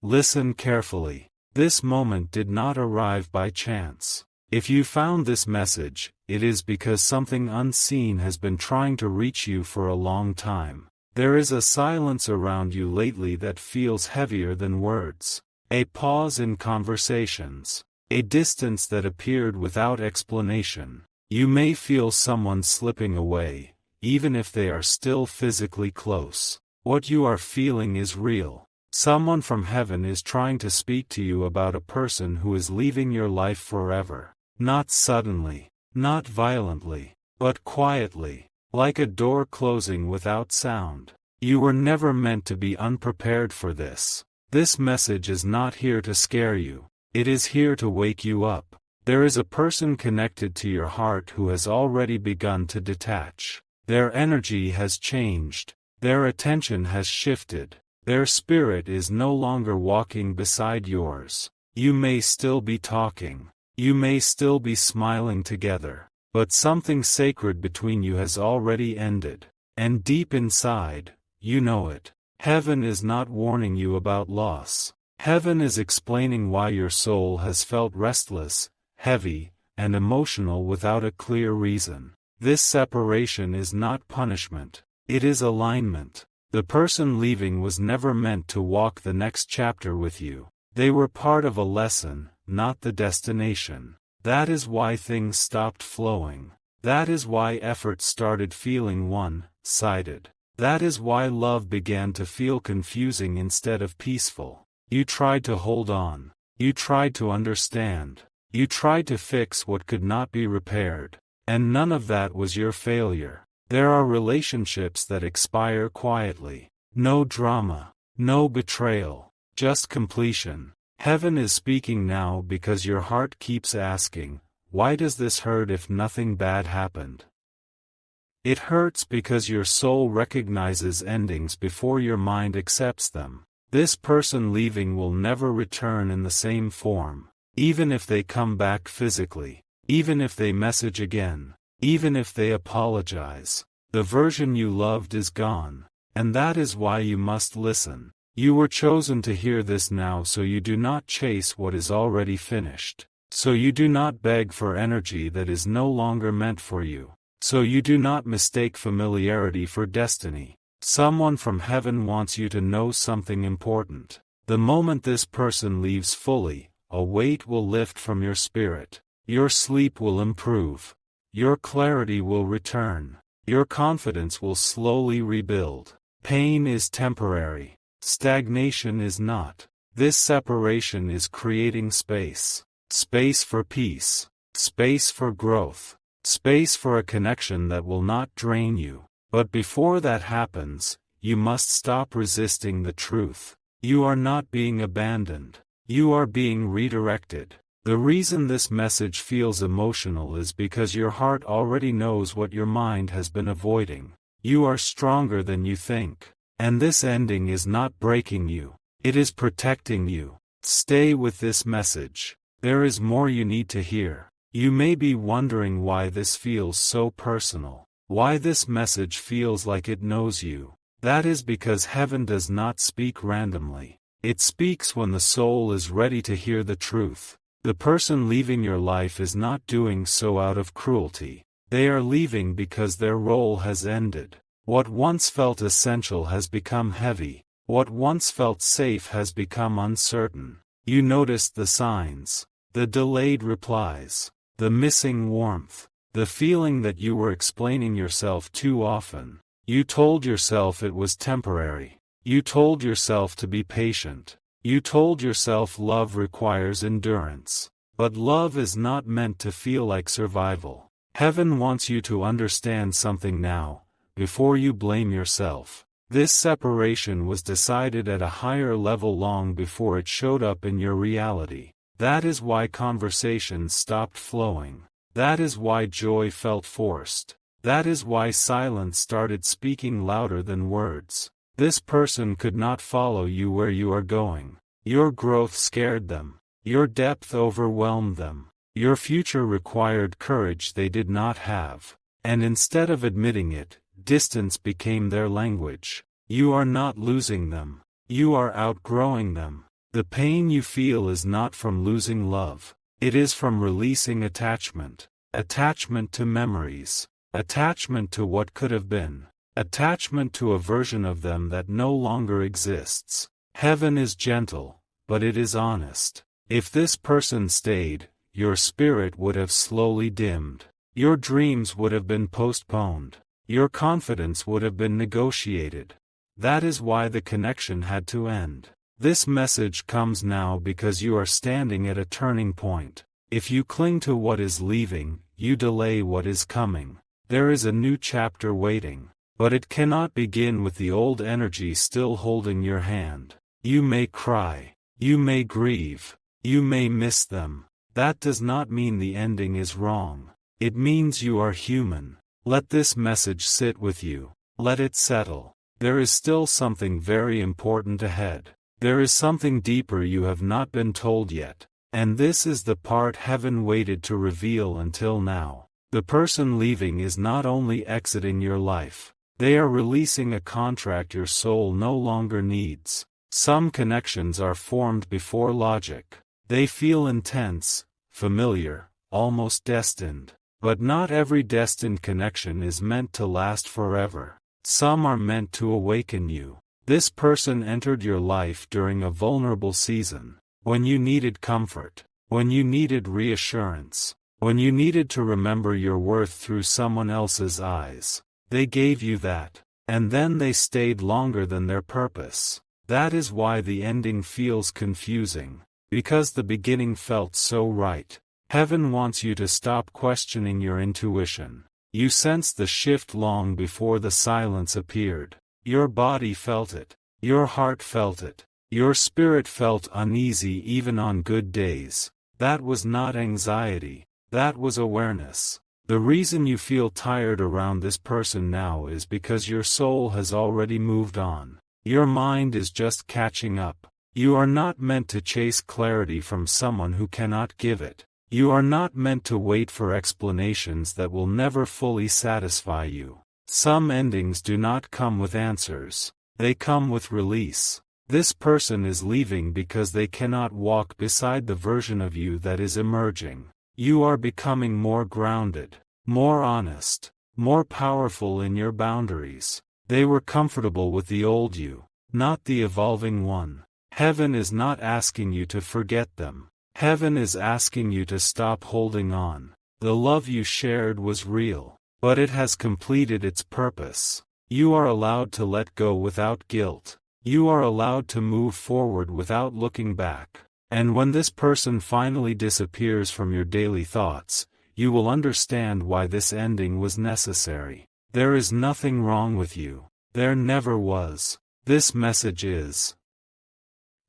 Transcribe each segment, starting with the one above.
Listen carefully. This moment did not arrive by chance. If you found this message, it is because something unseen has been trying to reach you for a long time. There is a silence around you lately that feels heavier than words. A pause in conversations. A distance that appeared without explanation. You may feel someone slipping away, even if they are still physically close. What you are feeling is real. Someone from heaven is trying to speak to you about a person who is leaving your life forever. Not suddenly, not violently, but quietly, like a door closing without sound. You were never meant to be unprepared for this. This message is not here to scare you. It is here to wake you up. There is a person connected to your heart who has already begun to detach. Their energy has changed. Their attention has shifted. Their spirit is no longer walking beside yours. You may still be talking. You may still be smiling together. But something sacred between you has already ended. And deep inside, you know it. Heaven is not warning you about loss. Heaven is explaining why your soul has felt restless, heavy, and emotional without a clear reason. This separation is not punishment. It is alignment. The person leaving was never meant to walk the next chapter with you. They were part of a lesson, not the destination. That is why things stopped flowing. That is why effort started feeling one-sided. That is why love began to feel confusing instead of peaceful. You tried to hold on. You tried to understand. You tried to fix what could not be repaired. And none of that was your failure. There are relationships that expire quietly. No drama. No betrayal. Just completion. Heaven is speaking now because your heart keeps asking, why does this hurt if nothing bad happened? It hurts because your soul recognizes endings before your mind accepts them. This person leaving will never return in the same form. Even if they come back physically. Even if they message again. Even if they apologize. The version you loved is gone. And that is why you must listen. You were chosen to hear this now, so you do not chase what is already finished. So you do not beg for energy that is no longer meant for you. So you do not mistake familiarity for destiny. Someone from heaven wants you to know something important. The moment this person leaves fully, a weight will lift from your spirit. Your sleep will improve. Your clarity will return. Your confidence will slowly rebuild. Pain is temporary. Stagnation is not. This separation is creating space. Space for peace. Space for growth. Space for a connection that will not drain you. But before that happens, you must stop resisting the truth. You are not being abandoned. You are being redirected. The reason this message feels emotional is because your heart already knows what your mind has been avoiding. You are stronger than you think. And this ending is not breaking you. It is protecting you. Stay with this message. There is more you need to hear. You may be wondering why this feels so personal. Why this message feels like it knows you. That is because heaven does not speak randomly. It speaks when the soul is ready to hear the truth. The person leaving your life is not doing so out of cruelty. They are leaving because their role has ended. What once felt essential has become heavy. What once felt safe has become uncertain. You noticed the signs. The delayed replies. The missing warmth. The feeling that you were explaining yourself too often. You told yourself it was temporary. You told yourself to be patient. You told yourself love requires endurance. But love is not meant to feel like survival. Heaven wants you to understand something now, before you blame yourself. This separation was decided at a higher level long before it showed up in your reality. That is why conversations stopped flowing. That is why joy felt forced. That is why silence started speaking louder than words. This person could not follow you where you are going. Your growth scared them. Your depth overwhelmed them. Your future required courage they did not have. And instead of admitting it, distance became their language. You are not losing them. You are outgrowing them. The pain you feel is not from losing love. It is from releasing attachment. Attachment to memories. Attachment to what could have been. Attachment to a version of them that no longer exists. Heaven is gentle, but it is honest. If this person stayed, your spirit would have slowly dimmed. Your dreams would have been postponed. Your confidence would have been negotiated. That is why the connection had to end. This message comes now because you are standing at a turning point. If you cling to what is leaving, you delay what is coming. There is a new chapter waiting. But it cannot begin with the old energy still holding your hand. You may cry. You may grieve. You may miss them. That does not mean the ending is wrong. It means you are human. Let this message sit with you. Let it settle. There is still something very important ahead. There is something deeper you have not been told yet. And this is the part heaven waited to reveal until now. The person leaving is not only exiting your life. They are releasing a contract your soul no longer needs. Some connections are formed before logic. They feel intense, familiar, almost destined. But not every destined connection is meant to last forever. Some are meant to awaken you. This person entered your life during a vulnerable season, when you needed comfort, when you needed reassurance, when you needed to remember your worth through someone else's eyes. They gave you that, and then they stayed longer than their purpose. That is why the ending feels confusing, because the beginning felt so right. Heaven wants you to stop questioning your intuition. You sensed the shift long before the silence appeared. Your body felt it. Your heart felt it. Your spirit felt uneasy even on good days. That was not anxiety. That was awareness. The reason you feel tired around this person now is because your soul has already moved on. Your mind is just catching up. You are not meant to chase clarity from someone who cannot give it. You are not meant to wait for explanations that will never fully satisfy you. Some endings do not come with answers. They come with release. This person is leaving because they cannot walk beside the version of you that is emerging. You are becoming more grounded, more honest, more powerful in your boundaries. They were comfortable with the old you, not the evolving one. Heaven is not asking you to forget them. Heaven is asking you to stop holding on. The love you shared was real, but it has completed its purpose. You are allowed to let go without guilt. You are allowed to move forward without looking back. And when this person finally disappears from your daily thoughts, you will understand why this ending was necessary. There is nothing wrong with you. There never was. This message is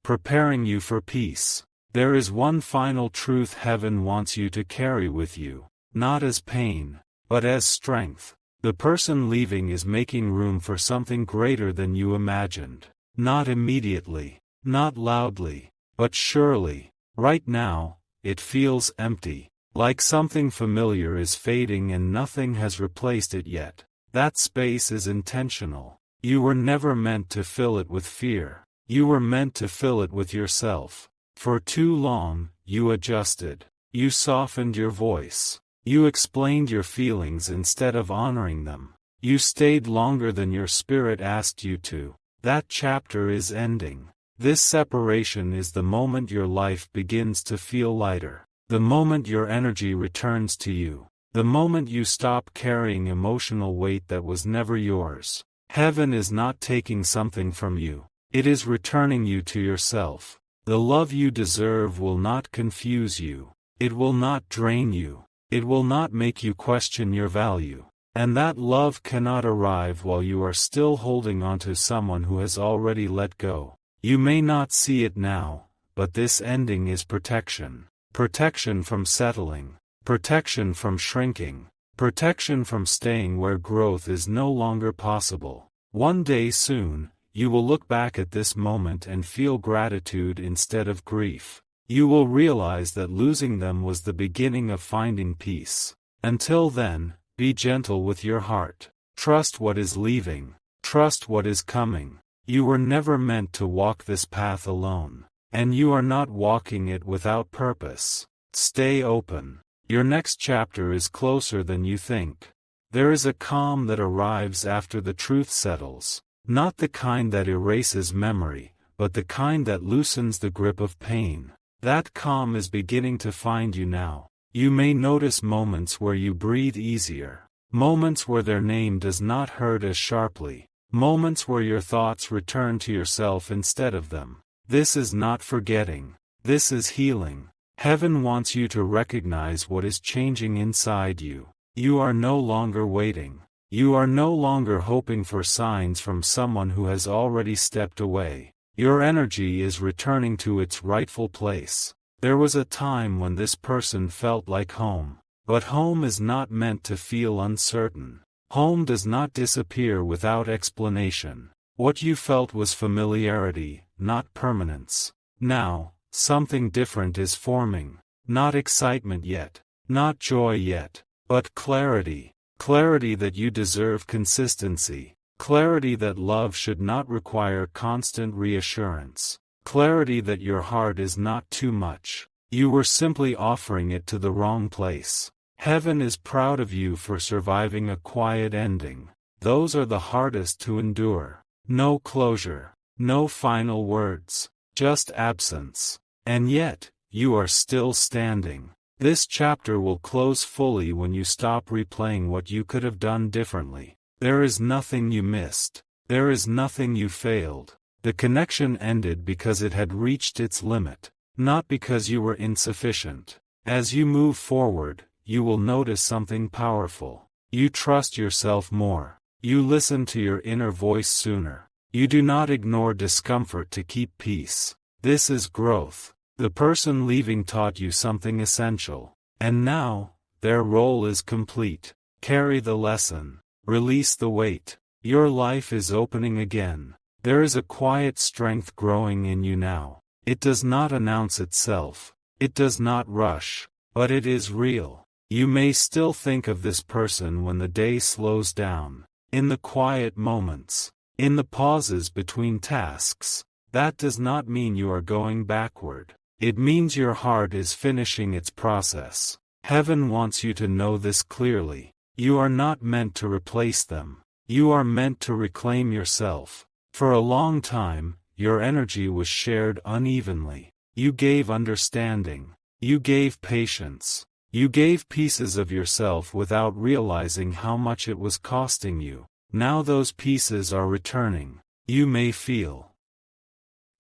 preparing you for peace. There is one final truth heaven wants you to carry with you, not as pain, but as strength. The person leaving is making room for something greater than you imagined. Not immediately, not loudly, but surely. Right now, it feels empty, like something familiar is fading and nothing has replaced it yet. That space is intentional. You were never meant to fill it with fear. You were meant to fill it with yourself. For too long, you adjusted. You softened your voice. You explained your feelings instead of honoring them. You stayed longer than your spirit asked you to. That chapter is ending. This separation is the moment your life begins to feel lighter. The moment your energy returns to you. The moment you stop carrying emotional weight that was never yours. Heaven is not taking something from you. It is returning you to yourself. The love you deserve will not confuse you. It will not drain you. It will not make you question your value. And that love cannot arrive while you are still holding on to someone who has already let go. You may not see it now, but this ending is protection. Protection from settling. Protection from shrinking. Protection from staying where growth is no longer possible. One day soon, you will look back at this moment and feel gratitude instead of grief. You will realize that losing them was the beginning of finding peace. Until then, be gentle with your heart. Trust what is leaving. Trust what is coming. You were never meant to walk this path alone. and you are not walking it without purpose. Stay open. Your next chapter is closer than you think. There is a calm that arrives after the truth settles, not the kind that erases memory, but the kind that loosens the grip of pain. That calm is beginning to find you now. You may notice moments where you breathe easier, moments where their name does not hurt as sharply, moments where your thoughts return to yourself instead of them. This is not forgetting. This is healing. Heaven wants you to recognize what is changing inside you. You are no longer waiting. You are no longer hoping for signs from someone who has already stepped away. Your energy is returning to its rightful place. There was a time when this person felt like home. But home is not meant to feel uncertain. Home does not disappear without explanation. What you felt was familiarity, not permanence. Now, something different is forming. Not excitement yet. Not joy yet. But clarity. Clarity that you deserve consistency. Clarity that love should not require constant reassurance. Clarity that your heart is not too much. You were simply offering it to the wrong place. Heaven is proud of you for surviving a quiet ending. Those are the hardest to endure. No closure. No final words. Just absence. And yet, you are still standing. This chapter will close fully when you stop replaying what you could have done differently. There is nothing you missed. There is nothing you failed. The connection ended because it had reached its limit, not because you were insufficient. As you move forward, you will notice something powerful. You trust yourself more. You listen to your inner voice sooner. You do not ignore discomfort to keep peace. This is growth. The person leaving taught you something essential. And now, their role is complete. Carry the lesson. Release the weight. Your life is opening again. There is a quiet strength growing in you now. It does not announce itself. It does not rush. But it is real. You may still think of this person when the day slows down. In the quiet moments. In the pauses between tasks. That does not mean you are going backward. It means your heart is finishing its process. Heaven wants you to know this clearly. You are not meant to replace them. You are meant to reclaim yourself. For a long time, your energy was shared unevenly. You gave understanding. You gave patience. You gave pieces of yourself without realizing how much it was costing you. Now those pieces are returning. You may feel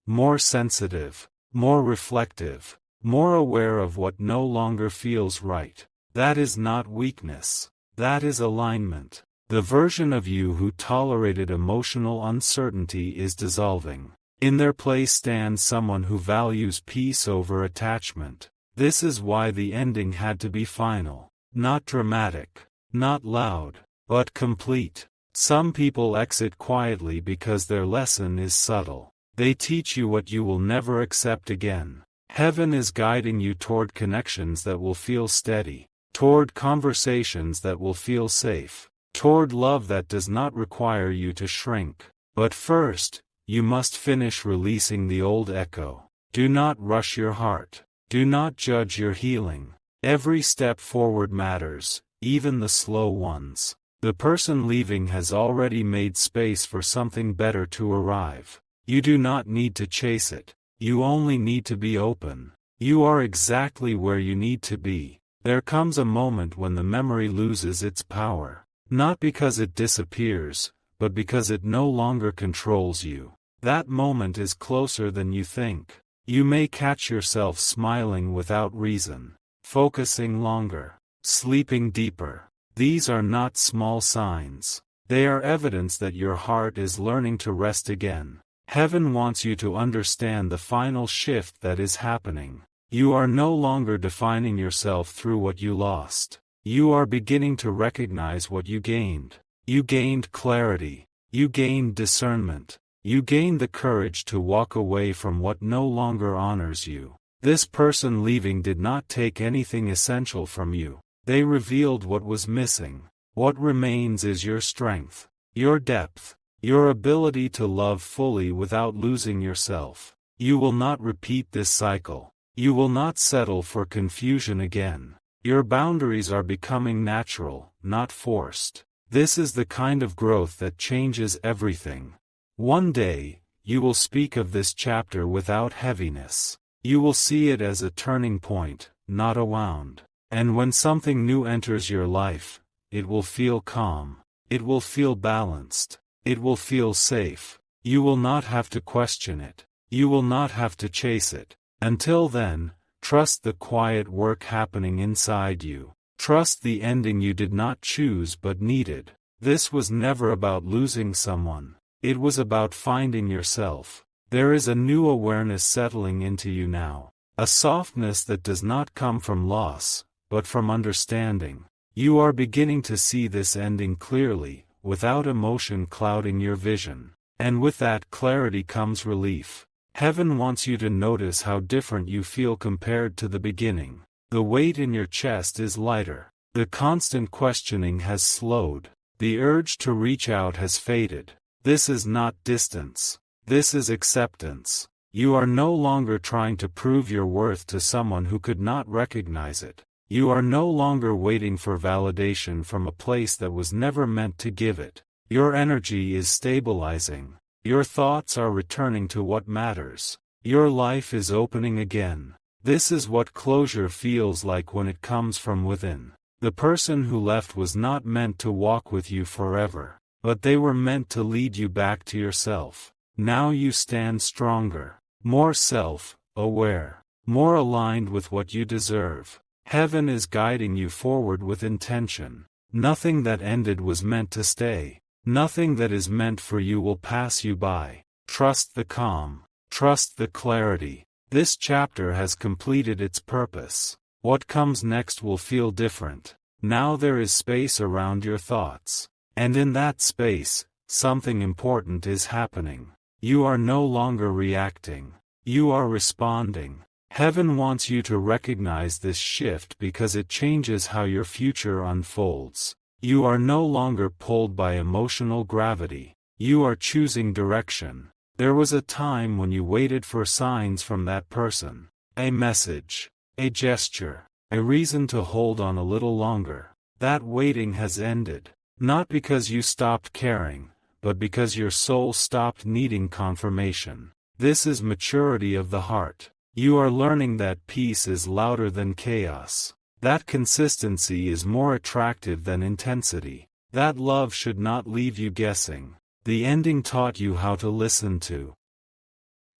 more sensitive, more reflective, more aware of what no longer feels right. That is not weakness. That is alignment. The version of you who tolerated emotional uncertainty is dissolving. In their place stands someone who values peace over attachment. This is why the ending had to be final. Not dramatic. Not loud. But complete. Some people exit quietly because their lesson is subtle. They teach you what you will never accept again. Heaven is guiding you toward connections that will feel steady, toward conversations that will feel safe, toward love that does not require you to shrink. But first, you must finish releasing the old echo. Do not rush your heart. Do not judge your healing. Every step forward matters, even the slow ones. The person leaving has already made space for something better to arrive. You do not need to chase it. You only need to be open. You are exactly where you need to be. There comes a moment when the memory loses its power. Not because it disappears, but because it no longer controls you. That moment is closer than you think. You may catch yourself smiling without reason, focusing longer, sleeping deeper. These are not small signs. They are evidence that your heart is learning to rest again. Heaven wants you to understand the final shift that is happening. You are no longer defining yourself through what you lost. You are beginning to recognize what you gained. You gained clarity. You gained discernment. You gained the courage to walk away from what no longer honors you. This person leaving did not take anything essential from you. They revealed what was missing. What remains is your strength, your depth, your ability to love fully without losing yourself. You will not repeat this cycle. You will not settle for confusion again. Your boundaries are becoming natural, not forced. This is the kind of growth that changes everything. One day, you will speak of this chapter without heaviness. You will see it as a turning point, not a wound. And when something new enters your life, it will feel calm. It will feel balanced. It will feel safe. You will not have to question it. You will not have to chase it. Until then, trust the quiet work happening inside you. Trust the ending you did not choose but needed. This was never about losing someone. It was about finding yourself. There is a new awareness settling into you now. A softness that does not come from loss, but from understanding. You are beginning to see this ending clearly, without emotion clouding your vision. And with that clarity comes relief. Heaven wants you to notice how different you feel compared to the beginning. The weight in your chest is lighter. The constant questioning has slowed. The urge to reach out has faded. This is not distance. This is acceptance. You are no longer trying to prove your worth to someone who could not recognize it. You are no longer waiting for validation from a place that was never meant to give it. Your energy is stabilizing. Your thoughts are returning to what matters. Your life is opening again. This is what closure feels like when it comes from within. The person who left was not meant to walk with you forever, but they were meant to lead you back to yourself. Now you stand stronger, more self-aware, more aligned with what you deserve. Heaven is guiding you forward with intention. Nothing that ended was meant to stay. Nothing that is meant for you will pass you by. Trust the calm. Trust the clarity. This chapter has completed its purpose. What comes next will feel different. Now there is space around your thoughts. And in that space, something important is happening. You are no longer reacting. You are responding. Heaven wants you to recognize this shift because it changes how your future unfolds. You are no longer pulled by emotional gravity. You are choosing direction. There was a time when you waited for signs from that person. A message, a gesture, a reason to hold on a little longer. That waiting has ended. Not because you stopped caring, but because your soul stopped needing confirmation. This is maturity of the heart. You are learning that peace is louder than chaos. That consistency is more attractive than intensity. That love should not leave you guessing. The ending taught you how to listen to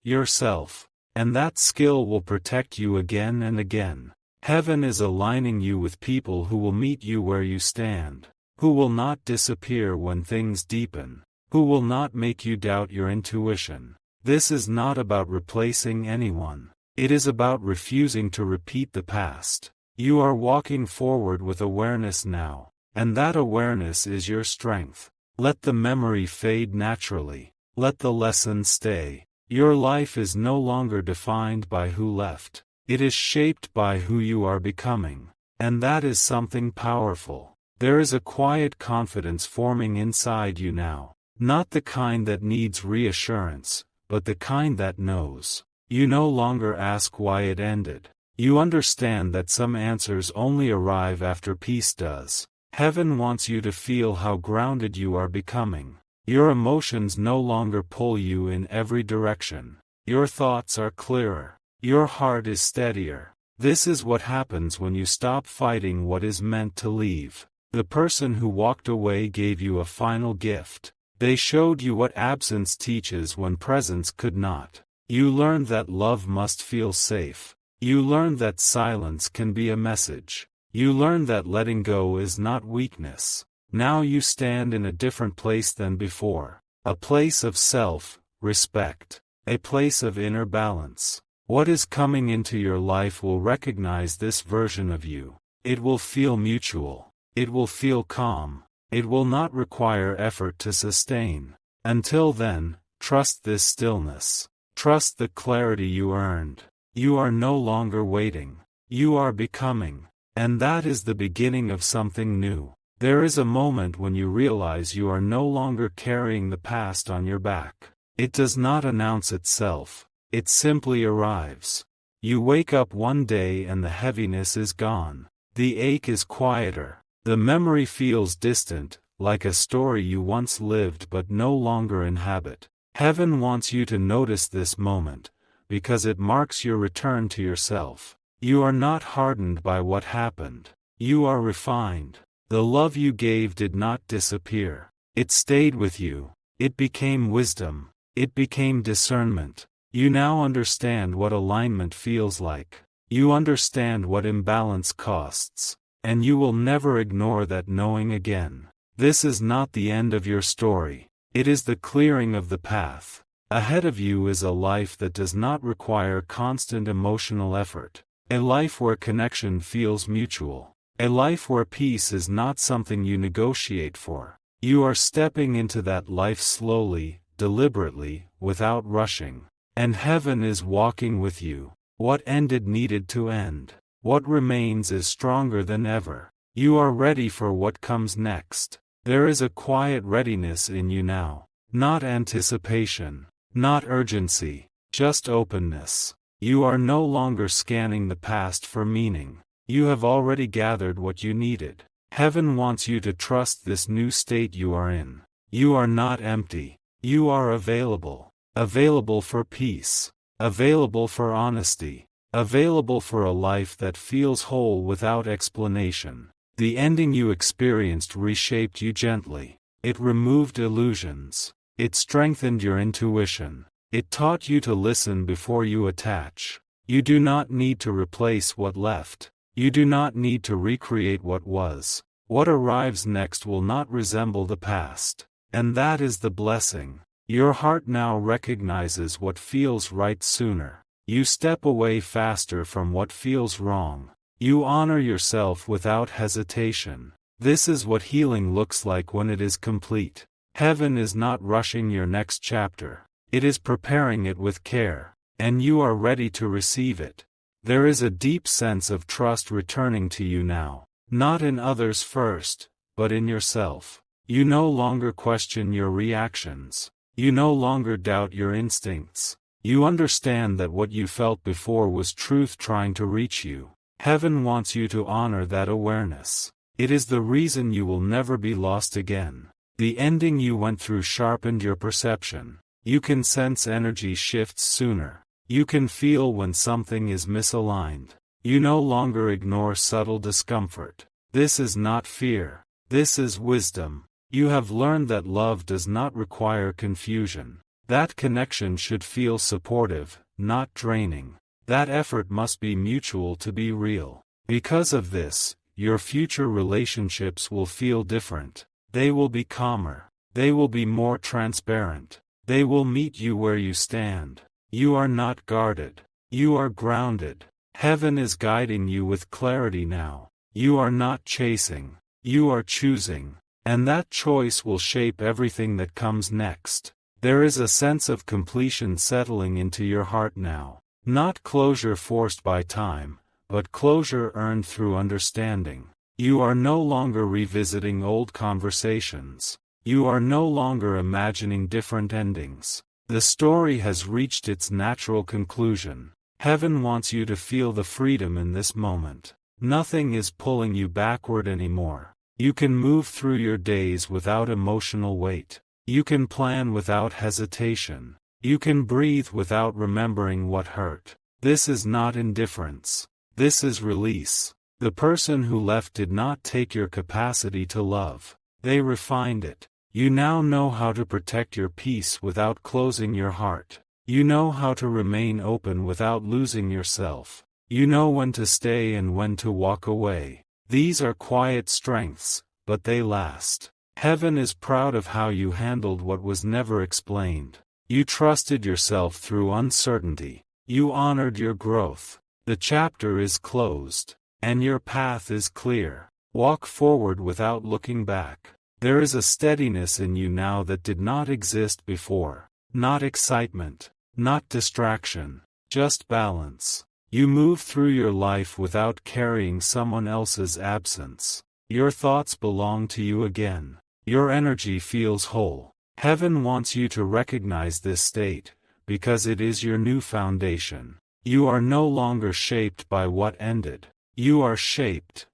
yourself, and that skill will protect you again and again. Heaven is aligning you with people who will meet you where you stand, who will not disappear when things deepen, who will not make you doubt your intuition. This is not about replacing anyone. It is about refusing to repeat the past. You are walking forward with awareness now, and that awareness is your strength. Let the memory fade naturally. Let the lesson stay. Your life is no longer defined by who left. It is shaped by who you are becoming. And that is something powerful. There is a quiet confidence forming inside you now. Not the kind that needs reassurance, but the kind that knows. You no longer ask why it ended. You understand that some answers only arrive after peace does. Heaven wants you to feel how grounded you are becoming. Your emotions no longer pull you in every direction. Your thoughts are clearer. Your heart is steadier. This is what happens when you stop fighting what is meant to leave. The person who walked away gave you a final gift. They showed you what absence teaches when presence could not. You learned that love must feel safe. You learned that silence can be a message. You learned that letting go is not weakness. Now you stand in a different place than before. A place of self-respect. A place of inner balance. What is coming into your life will recognize this version of you. It will feel mutual. It will feel calm. It will not require effort to sustain. Until then, trust this stillness. Trust the clarity you earned. You are no longer waiting. You are becoming. And that is the beginning of something new. There is a moment when you realize you are no longer carrying the past on your back. It does not announce itself. it simply arrives. You wake up one day and the heaviness is gone. The ache is quieter. The memory feels distant, like a story you once lived but no longer inhabit. Heaven wants you to notice this moment, because it marks your return to yourself. You are not hardened by what happened. You are refined. The love you gave did not disappear. It stayed with you. It became wisdom. It became discernment. You now understand what alignment feels like. You understand what imbalance costs. And you will never ignore that knowing again. This is not the end of your story. It is the clearing of the path. Ahead of you is a life that does not require constant emotional effort. A life where connection feels mutual. A life where peace is not something you negotiate for. You are stepping into that life slowly, deliberately, without rushing. And heaven is walking with you. What ended needed to end. What remains is stronger than ever. You are ready for what comes next. There is a quiet readiness in you now. Not anticipation. Not urgency. Just openness. You are no longer scanning the past for meaning. You have already gathered what you needed. Heaven wants you to trust this new state you are in. You are not empty. You are available. Available for peace. Available for honesty. Available for a life that feels whole without explanation. The ending you experienced reshaped you gently. It removed illusions. It strengthened your intuition. It taught you to listen before you attach. You do not need to replace what left. You do not need to recreate what was. What arrives next will not resemble the past. And that is the blessing. Your heart now recognizes what feels right sooner. You step away faster from what feels wrong. You honor yourself without hesitation. This is what healing looks like when it is complete. Heaven is not rushing your next chapter. It is preparing it with care. And you are ready to receive it. There is a deep sense of trust returning to you now. Not in others first, but in yourself. You no longer question your reactions. You no longer doubt your instincts. You understand that what you felt before was truth trying to reach you. Heaven wants you to honor that awareness. It is the reason you will never be lost again. The ending you went through sharpened your perception. You can sense energy shifts sooner. You can feel when something is misaligned. You no longer ignore subtle discomfort. This is not fear. This is wisdom. You have learned that love does not require confusion. That connection should feel supportive, not draining. That effort must be mutual to be real. Because of this, your future relationships will feel different. They will be calmer. They will be more transparent. They will meet you where you stand. You are not guarded. You are grounded. Heaven is guiding you with clarity now. You are not chasing. You are choosing. And that choice will shape everything that comes next. There is a sense of completion settling into your heart now. Not closure forced by time, but closure earned through understanding. You are no longer revisiting old conversations. You are no longer imagining different endings. The story has reached its natural conclusion. Heaven wants you to feel the freedom in this moment. Nothing is pulling you backward anymore. You can move through your days without emotional weight. You can plan without hesitation. You can breathe without remembering what hurt. This is not indifference. This is release. The person who left did not take your capacity to love. They refined it. You now know how to protect your peace without closing your heart. You know how to remain open without losing yourself. You know when to stay and when to walk away. These are quiet strengths, but they last. Heaven is proud of how you handled what was never explained. You trusted yourself through uncertainty. You honored your growth. The chapter is closed, and your path is clear. Walk forward without looking back. There is a steadiness in you now that did not exist before. Not excitement, not distraction, just balance. You move through your life without carrying someone else's absence. Your thoughts belong to you again. Your energy feels whole. Heaven wants you to recognize this state, because it is your new foundation. You are no longer shaped by what ended. You are shaped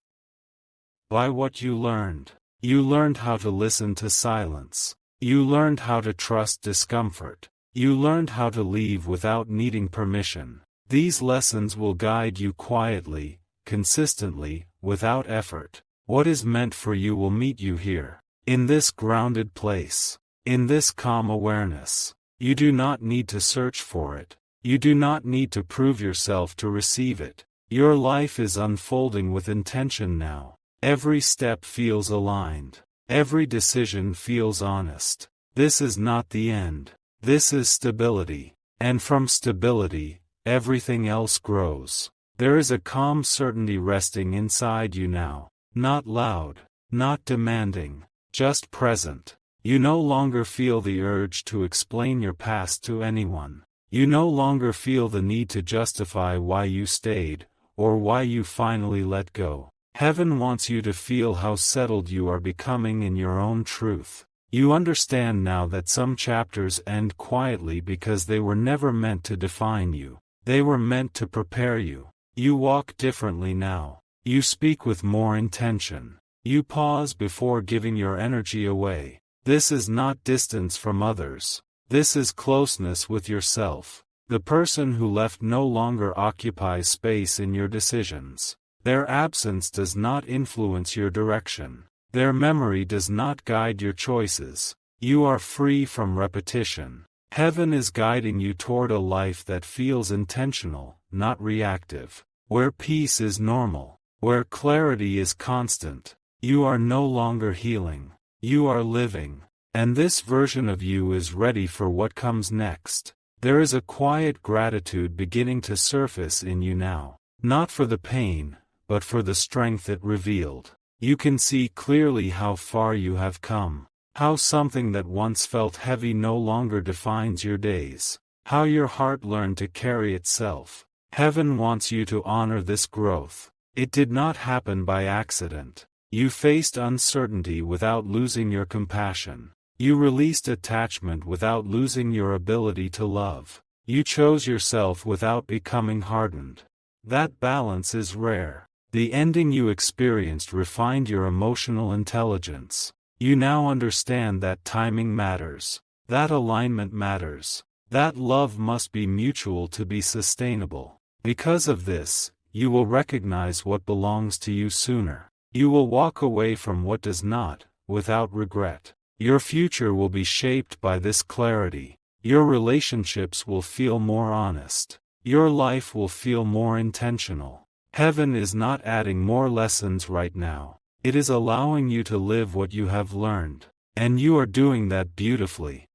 by what you learned. You learned how to listen to silence. You learned how to trust discomfort. You learned how to leave without needing permission. These lessons will guide you quietly, consistently, without effort. What is meant for you will meet you here, in this grounded place, in this calm awareness. You do not need to search for it. You do not need to prove yourself to receive it. Your life is unfolding with intention now. Every step feels aligned. Every decision feels honest. This is not the end. This is stability. And from stability, everything else grows. There is a calm certainty resting inside you now. Not loud, not demanding, just present. You no longer feel the urge to explain your past to anyone. You no longer feel the need to justify why you stayed, or why you finally let go. Heaven wants you to feel how settled you are becoming in your own truth. You understand now that some chapters end quietly because they were never meant to define you. They were meant to prepare you. You walk differently now. You speak with more intention. You pause before giving your energy away. This is not distance from others. This is closeness with yourself. The person who left no longer occupies space in your decisions. Their absence does not influence your direction. Their memory does not guide your choices. You are free from repetition. Heaven is guiding you toward a life that feels intentional, not reactive. Where peace is normal. Where clarity is constant. You are no longer healing. You are living. And this version of you is ready for what comes next. There is a quiet gratitude beginning to surface in you now. Not for the pain, but for the strength it revealed. You can see clearly how far you have come. How something that once felt heavy no longer defines your days. How your heart learned to carry itself. Heaven wants you to honor this growth. It did not happen by accident. You faced uncertainty without losing your compassion. You released attachment without losing your ability to love. You chose yourself without becoming hardened. That balance is rare. The ending you experienced refined your emotional intelligence. You now understand that timing matters. That alignment matters. That love must be mutual to be sustainable. Because of this, you will recognize what belongs to you sooner. You will walk away from what does not, without regret. Your future will be shaped by this clarity. Your relationships will feel more honest. Your life will feel more intentional. Heaven is not adding more lessons right now. It is allowing you to live what you have learned. And you are doing that beautifully.